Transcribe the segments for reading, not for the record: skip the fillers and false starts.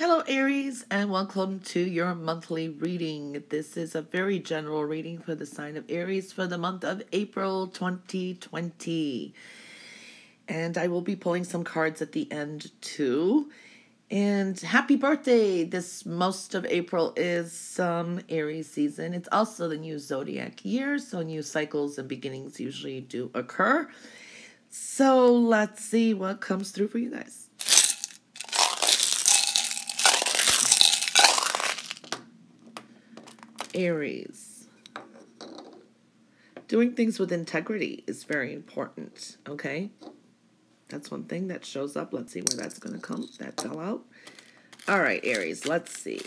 Hello, Aries, and welcome to your monthly reading. This is a very general reading for the sign of Aries for the month of April 2020. And I will be pulling some cards at the end too. And happy birthday! This most of April is Aries season. It's also the new zodiac year, so new cycles and beginnings usually do occur. So let's see what comes through for you guys. Aries. Doing things with integrity is very important, okay? That's one thing that shows up. Let's see where that's going to come. That fell out. All right, Aries, let's see.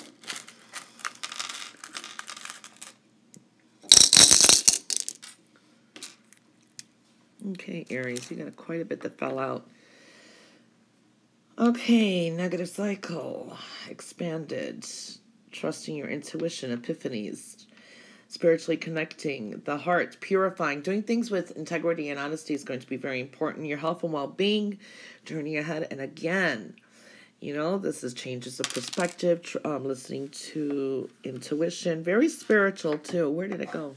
Okay, Aries, you got quite a bit that fell out. Okay, negative cycle, expanded, trusting your intuition, epiphanies, spiritually connecting, the heart, purifying, doing things with integrity and honesty is going to be very important. Your health and well-being, journey ahead. And again, this is changes of perspective, listening to intuition, very spiritual too. Where did it go?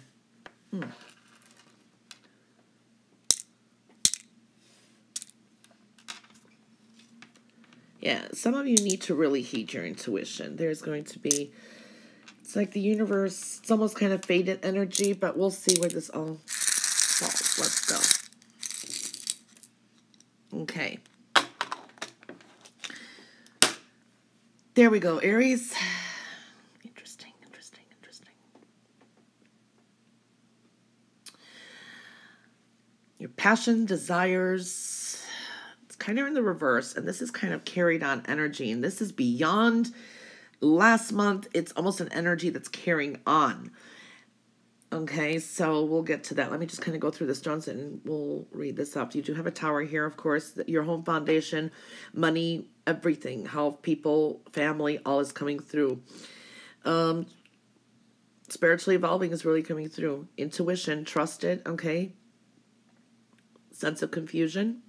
Yeah, some of you need to really heed your intuition. There's going to be, it's like the universe, it's almost kind of faded energy, but we'll see where this all falls. Let's go. Okay. There we go, Aries. Interesting. Your passion, desires, kind of in the reverse, and this is kind of carried on energy, and this is beyond last month. It's almost an energy that's carrying on. Okay, so we'll get to that. Let me just kind of go through the stones and we'll read this up. You do have a tower here, of course, your home foundation, money, everything, health, people, family, all is coming through. Spiritually evolving is really coming through. Intuition, trusted, okay. Sense of confusion.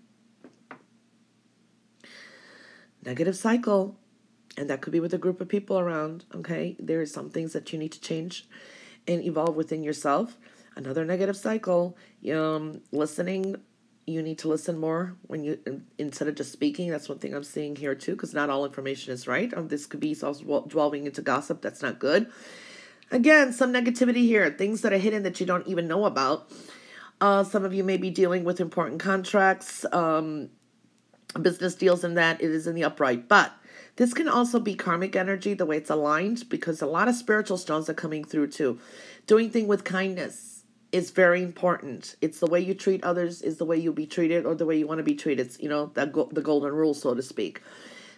Negative cycle, and that could be with a group of people around, okay? There are some things that you need to change and evolve within yourself. Another negative cycle, listening, you need to listen more when you, instead of just speaking. That's one thing I'm seeing here too, because not all information is right. This could be also dwelling into gossip. That's not good. Again, some negativity here, things that are hidden that you don't even know about. Some of you may be dealing with important contracts, business deals, and that it is in the upright. But this can also be karmic energy, the way it's aligned, because a lot of spiritual stones are coming through too. Doing things with kindness is very important. It's the way you treat others is the way you'll be treated, or the way you want to be treated. It's, the golden rule, so to speak.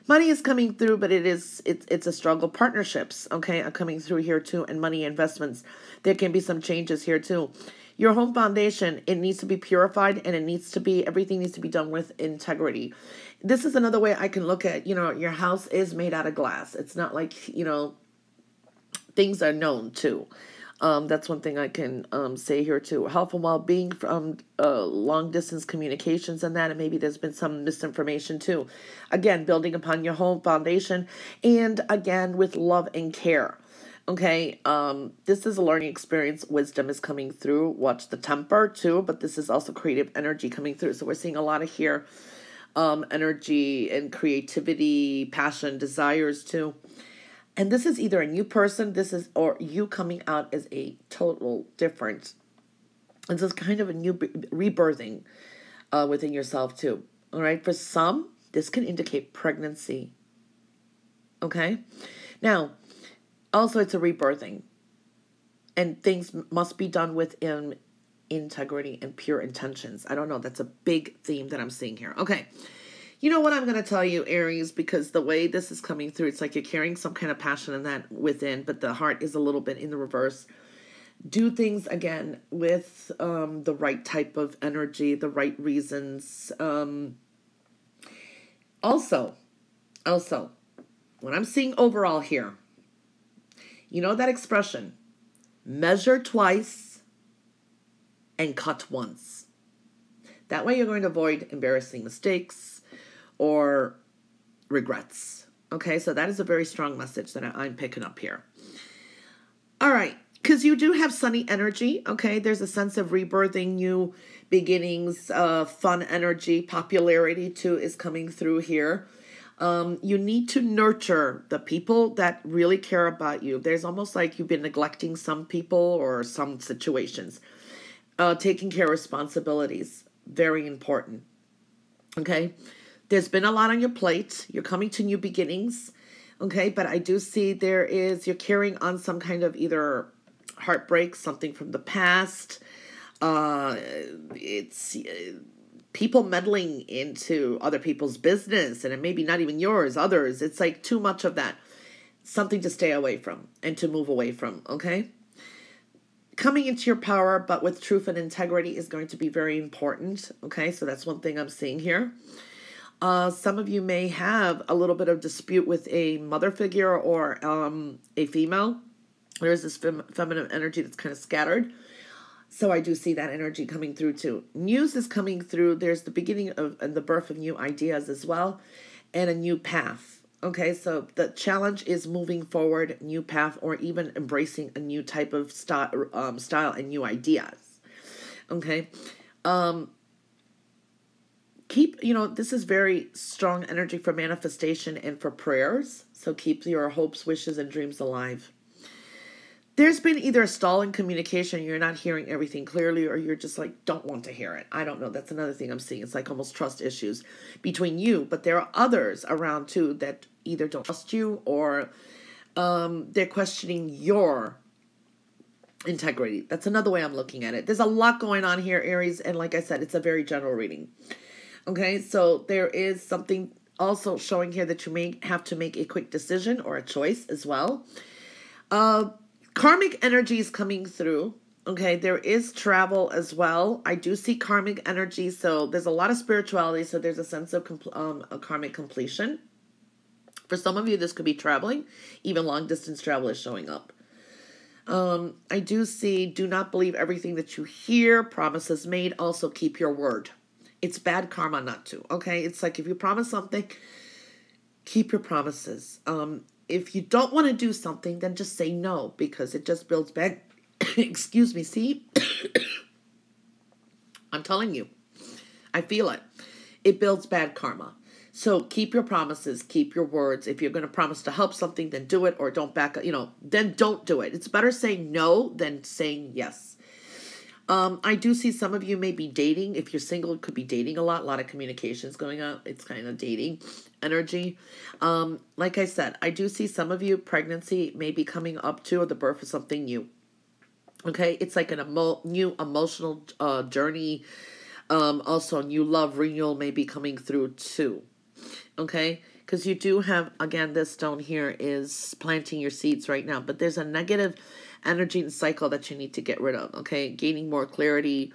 Money is coming through, but it's a struggle. Partnerships, okay, are coming through here too, and money investments. There can be some changes here too. Your home foundation, it needs to be purified, and everything needs to be done with integrity. This is another way I can look at, your house is made out of glass. It's not like, things are known too. That's one thing I can say here too. Health and well-being from long distance communications and that, and maybe there's been some misinformation too. Again, building upon your home foundation, and again with love and care. Okay, this is a learning experience. Wisdom is coming through. Watch the temper too, but this is also creative energy coming through. So we're seeing a lot of here, energy and creativity, passion, desires too. And this is either a new person, or you coming out as a total different. This is kind of a new rebirthing within yourself too. All right, for some, this can indicate pregnancy. Okay, now, also, it's a rebirthing, and things must be done with integrity and pure intentions. I don't know. That's a big theme that I'm seeing here. Okay. You know what I'm going to tell you, Aries, because the way this is coming through, it's like you're carrying some kind of passion in that within, but the heart is a little bit in the reverse. Do things, again, with the right type of energy, the right reasons. Also, what I'm seeing overall here, that expression, measure twice and cut once. That way you're going to avoid embarrassing mistakes or regrets. Okay, so that is a very strong message that I'm picking up here. All right, because you do have sunny energy, okay? There's a sense of rebirthing, new beginnings, fun energy, popularity too is coming through here. You need to nurture the people that really care about you. There's almost like you've been neglecting some people or some situations. Taking care of responsibilities, very important, okay? There's been a lot on your plate. You're coming to new beginnings. Okay, but I do see you're carrying on some kind of either heartbreak, something from the past. It's people meddling into other people's business, and it may be not even yours, others. It's like too much of that. Something to stay away from and to move away from, okay? Coming into your power, but with truth and integrity is going to be very important, okay? So that's one thing I'm seeing here. Some of you may have a little bit of dispute with a mother figure or a female. There is this feminine energy that's kind of scattered. So I do see that energy coming through too. News is coming through. There's the beginning of and the birth of new ideas as well, and a new path. Okay, so the challenge is moving forward, new path, or even embracing a new type of style and new ideas. Okay. This is very strong energy for manifestation and for prayers. So keep your hopes, wishes, and dreams alive. There's been either a stall in communication, you're not hearing everything clearly, or you're just like, don't want to hear it. I don't know. That's another thing I'm seeing. It's like almost trust issues between you. But there are others around too that either don't trust you or they're questioning your integrity. That's another way I'm looking at it. There's a lot going on here, Aries. And like I said, it's a very general reading. Okay, so there is something also showing here that you may have to make a quick decision or a choice as well. Karmic energy is coming through. Okay, there is travel as well. I do see karmic energy, so there's a lot of spirituality, so there's a sense of a karmic completion. For some of you, this could be traveling. Even long-distance travel is showing up. I do see, do not believe everything that you hear. Promises made. Also, keep your word. It's bad karma not to, okay? It's like if you promise something, keep your promises. If you don't want to do something, then just say no, because it just builds bad, excuse me, see? I'm telling you, I feel it. It builds bad karma. So keep your promises, keep your words. If you're going to promise to help something, then do it, or don't back up, then don't do it. It's better saying no than saying yes. I do see some of you may be dating. If you're single, it could be dating a lot of communications going on. It's kind of dating energy. Like I said, I do see some of you, pregnancy may be coming up to, or the birth of something new. Okay, it's like new emotional journey. Also, new love renewal may be coming through too. Okay, because you do have, again, this stone here is planting your seeds right now, but there's a negative energy and cycle that you need to get rid of. Okay, gaining more clarity,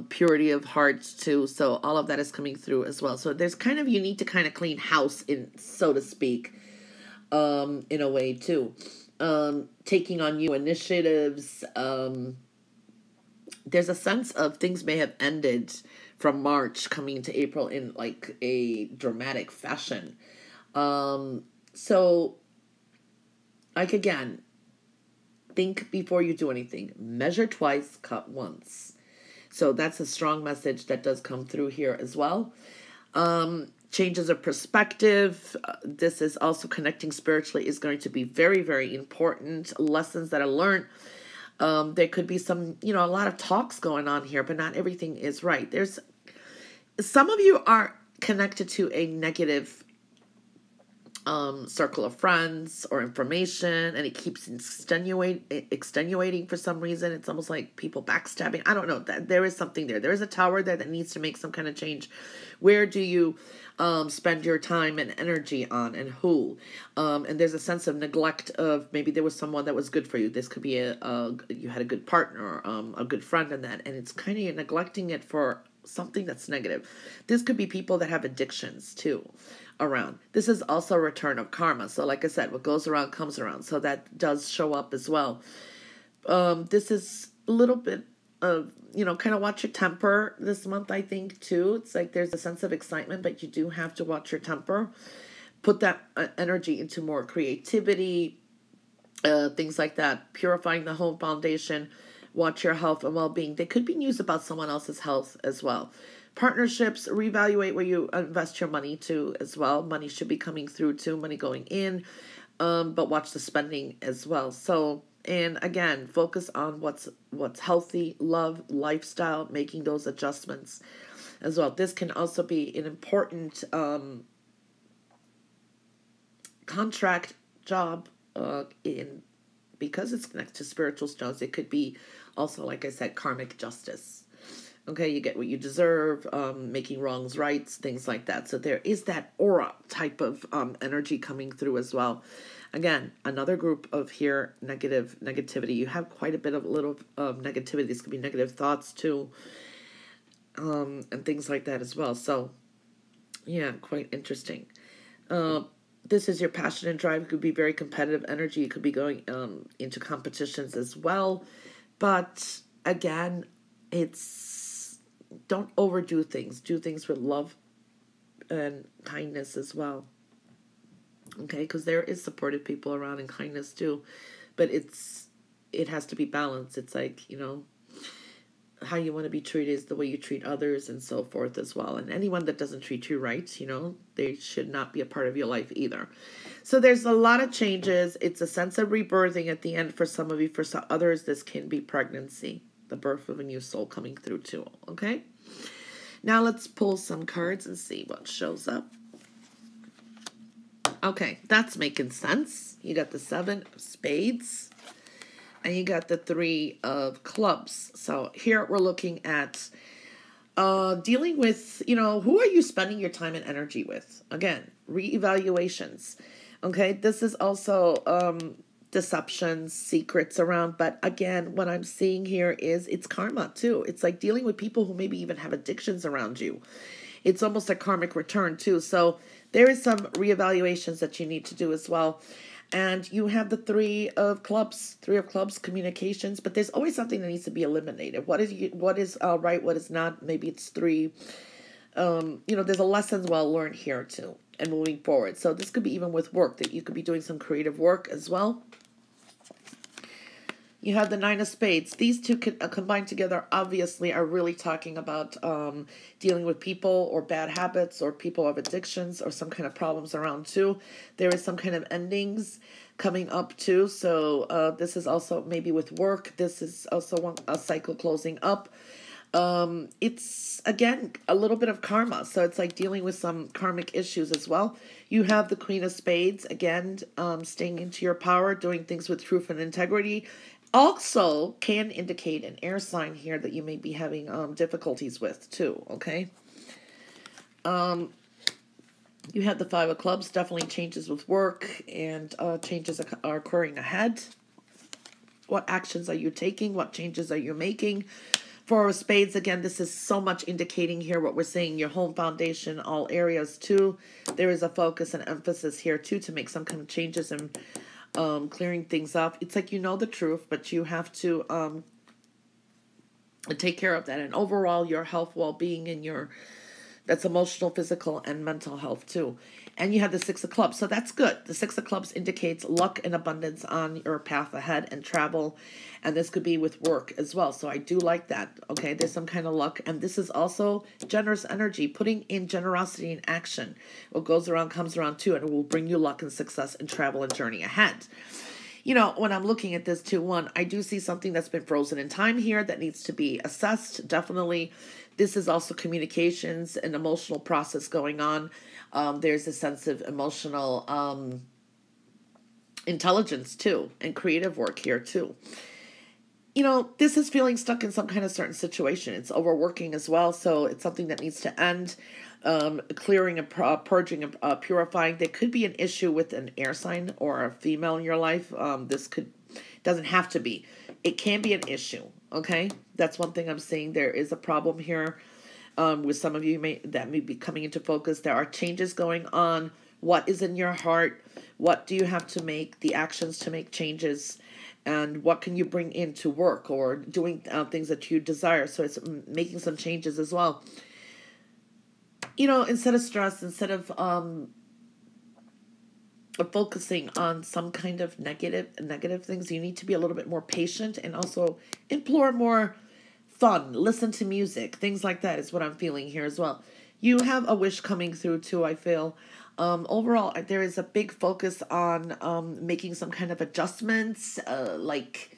purity of hearts too. So all of that is coming through as well. So there's you need to kind of clean house, in so to speak, in a way too. Taking on new initiatives. There's a sense of things may have ended from March coming into April in like a dramatic fashion. So like again, think before you do anything. Measure twice, cut once. So that's a strong message that does come through here as well. Changes of perspective. This is also connecting spiritually is going to be very, very important. Lessons that are learned. There could be some, a lot of talks going on here, but not everything is right. There's some of you are connected to a negative circle of friends or information, and it keeps extenuating for some reason. It's almost like people backstabbing. I don't know. That there is something there. There is a tower there that needs to make some kind of change. Where do you spend your time and energy on, and who? And there's a sense of neglect of maybe there was someone that was good for you. This could be you had a good partner, a good friend in that, and it's kind of you're neglecting it for something that's negative. This could be people that have addictions too around. This is also a return of karma. So like I said, what goes around comes around. So that does show up as well. This is a little bit of, kind of watch your temper this month, I think, too. It's like there's a sense of excitement, but you do have to watch your temper put that energy into more creativity, things like that, purifying the home foundation, watch your health and well-being. They could be news about someone else's health as well. Partnerships, reevaluate where you invest your money to as well. Money should be coming through too, money going in, but watch the spending as well. So, and again, focus on what's healthy, love, lifestyle, making those adjustments as well. This can also be an important contract job in because it's connected to spiritual stones. It could be also, like I said, karmic justice. Okay, you get what you deserve, making wrongs rights, things like that. So there is that aura type of energy coming through as well. Again, another group of here, negativity. You have quite a bit of little negativity. This could be negative thoughts too, and things like that as well. So, yeah, quite interesting. This is your passion and drive. It could be very competitive energy. You could be going into competitions as well. But again, don't overdo things. Do things with love and kindness as well. Okay, because there is supportive people around and kindness too. But it has to be balanced. It's like, how you want to be treated is the way you treat others and so forth as well. And anyone that doesn't treat you right, they should not be a part of your life either. So there's a lot of changes. It's a sense of rebirthing at the end for some of you. For some others, this can be pregnancy, the birth of a new soul coming through too. Okay? Now let's pull some cards and see what shows up. Okay, that's making sense. You got the 7 of spades. And you got the 3 of clubs. So here we're looking at dealing with, who are you spending your time and energy with? Again, reevaluations. Okay, this is also deceptions, secrets around. But again, what I'm seeing here is it's karma too. It's like dealing with people who maybe even have addictions around you. It's almost a karmic return too. So there is some reevaluations that you need to do as well. And you have the 3 of clubs, communications, but there's always something that needs to be eliminated. What is right, what is not? Maybe it's 3. There's a lesson well learned here too, and moving forward. So this could be even with work, that you could be doing some creative work as well. You have the 9 of spades. These two combined together obviously are really talking about dealing with people or bad habits or people have addictions or some kind of problems around too. There is some kind of endings coming up too. So this is also maybe with work. This is also a cycle closing up. It's, again, a little bit of karma. So it's like dealing with some karmic issues as well. You have the Queen of Spades, again, staying into your power, doing things with truth and integrity. Also can indicate an air sign here that you may be having difficulties with too, okay? You have the 5 of clubs, definitely changes with work, and changes are occurring ahead. What actions are you taking? What changes are you making? 4 of spades, again, this is so much indicating here what we're saying, your home foundation, all areas too. There is a focus and emphasis here too to make some kind of changes and clearing things up. It's like the truth, but you have to take care of that. And overall, your health, well-being, and that's emotional, physical, and mental health too. And you have the 6 of clubs, so that's good. The 6 of clubs indicates luck and abundance on your path ahead and travel. And this could be with work as well. So I do like that. Okay, there's some kind of luck. And this is also generous energy, putting in generosity in action. What goes around comes around too, and it will bring you luck and success and travel and journey ahead. When I'm looking at this 2-1, I do see something that's been frozen in time here that needs to be assessed. Definitely, this is also communications and emotional process going on. There's a sense of emotional intelligence too, and creative work here too. This is feeling stuck in some kind of certain situation. It's overworking as well, so it's something that needs to end. Clearing and purging and purifying. There could be an issue with an air sign or a female in your life. Doesn't have to be. It can be an issue, okay? That's one thing I'm saying. There is a problem here with some of you that may be coming into focus. There are changes going on. What is in your heart? What do you have to make? The actions to make changes. And what can you bring into work or doing things that you desire? So it's making some changes as well. Instead of stress, instead of focusing on some kind of negative things. You need to be a little bit more patient and also implore more fun, listen to music, things like that is what I'm feeling here as well. You have a wish coming through too, I feel. Overall, there is a big focus on making some kind of adjustments, like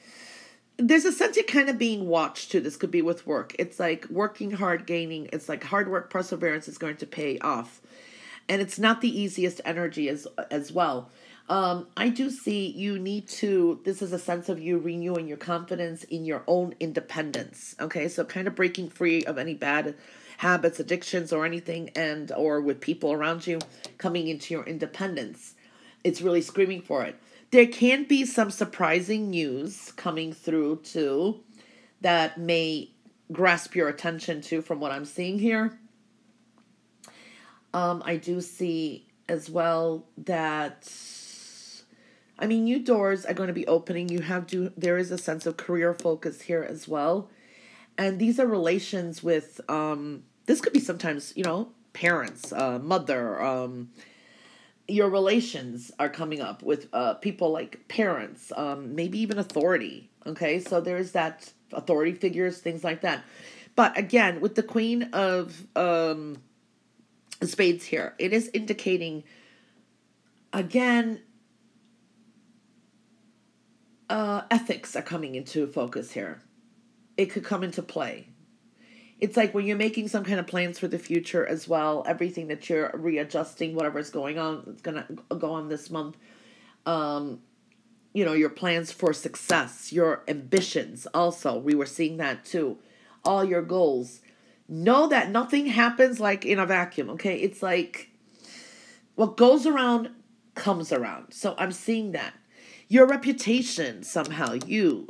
there's a sense you're kind of being watched too. This could be with work. It's like working hard, gaining. It's like hard work, perseverance is going to pay off, and it's not the easiest energy as well. I do see you need to. This is a sense of you renewing your confidence in your own independence. Okay, so kind of breaking free of any bad habits, addictions, or anything, and or with people around you, coming into your independence. It's really screaming for it. There can be some surprising news coming through too that may grasp your attention too from what I'm seeing here. I do see as well that, I mean, new doors are going to be opening. There is a sense of career focus here as well. And these are relations with, this could be sometimes, parents, mother, your relations are coming up with people like parents, maybe even authority. Okay, so there's that authority figures, things like that. But again, with the Queen of Spades here, it is indicating, again, ethics are coming into focus here. It could come into play. It's like when you're making some kind of plans for the future as well, everything that you're readjusting, whatever's going on, it's going to go on this month. Your plans for success, your ambitions also, we were seeing that too. All your goals. Know that nothing happens like in a vacuum, okay? It's like what goes around comes around. So I'm seeing that. Your reputation somehow,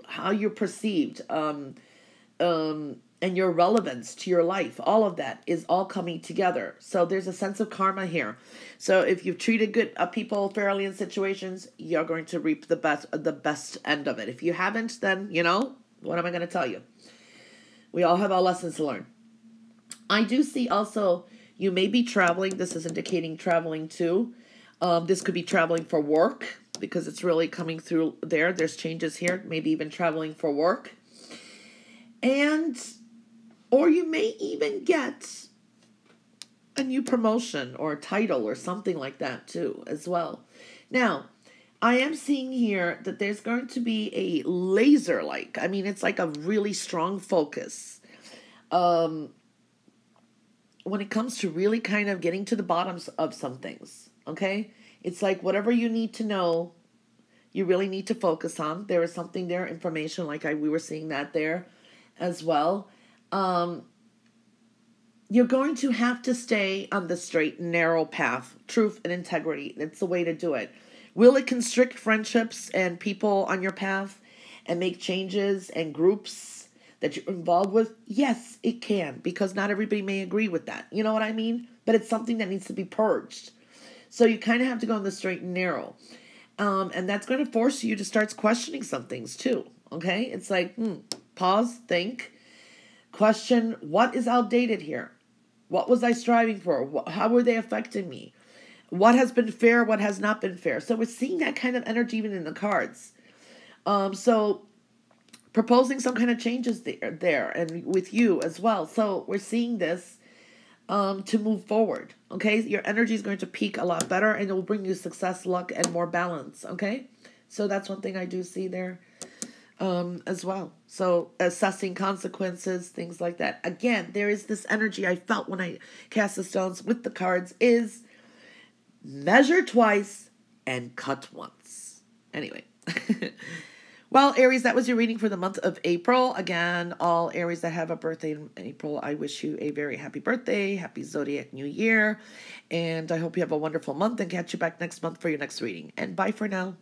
how you're perceived, and your relevance to your life, all of that is all coming together. So there's a sense of karma here. So if you've treated good people fairly in situations, you're going to reap the best end of it. If you haven't, then, what am I going to tell you? We all have our lessons to learn. I do see also you may be traveling. This is indicating traveling too. This could be traveling for work because it's really coming through there. There's changes here, maybe even traveling for work. Or you may even get a new promotion or a title or something like that too as well. Now, I am seeing here that there's going to be a laser-like, it's like a really strong focus. When it comes to really kind of getting to the bottoms of some things, okay? It's like whatever you need to know, you really need to focus on. There is something there, information, we were seeing that there as well. You're going to have to stay on the straight and narrow path, truth and integrity. That's the way to do it. Will it constrict friendships and people on your path and make changes and groups that you're involved with? Yes, it can, because not everybody may agree with that. You know what I mean? But it's something that needs to be purged. So you kind of have to go on the straight and narrow. And that's going to force you to start questioning some things too. Okay? It's like, pause, think. Question, what is outdated here? What was I striving for? How were they affecting me? What has been fair? What has not been fair? So we're seeing that kind of energy even in the cards. So proposing some kind of changes there and with you as well. So we're seeing this to move forward. Okay, your energy is going to peak a lot better and it will bring you success, luck, and more balance. Okay, so that's one thing I do see there. As well. So assessing consequences, things like that. Again, there is this energy I felt when I cast the stones with the cards is measure twice and cut once. Anyway. Well, Aries, that was your reading for the month of April. Again, all Aries that have a birthday in April, I wish you a very happy birthday, happy Zodiac New Year, and I hope you have a wonderful month and catch you back next month for your next reading. And bye for now.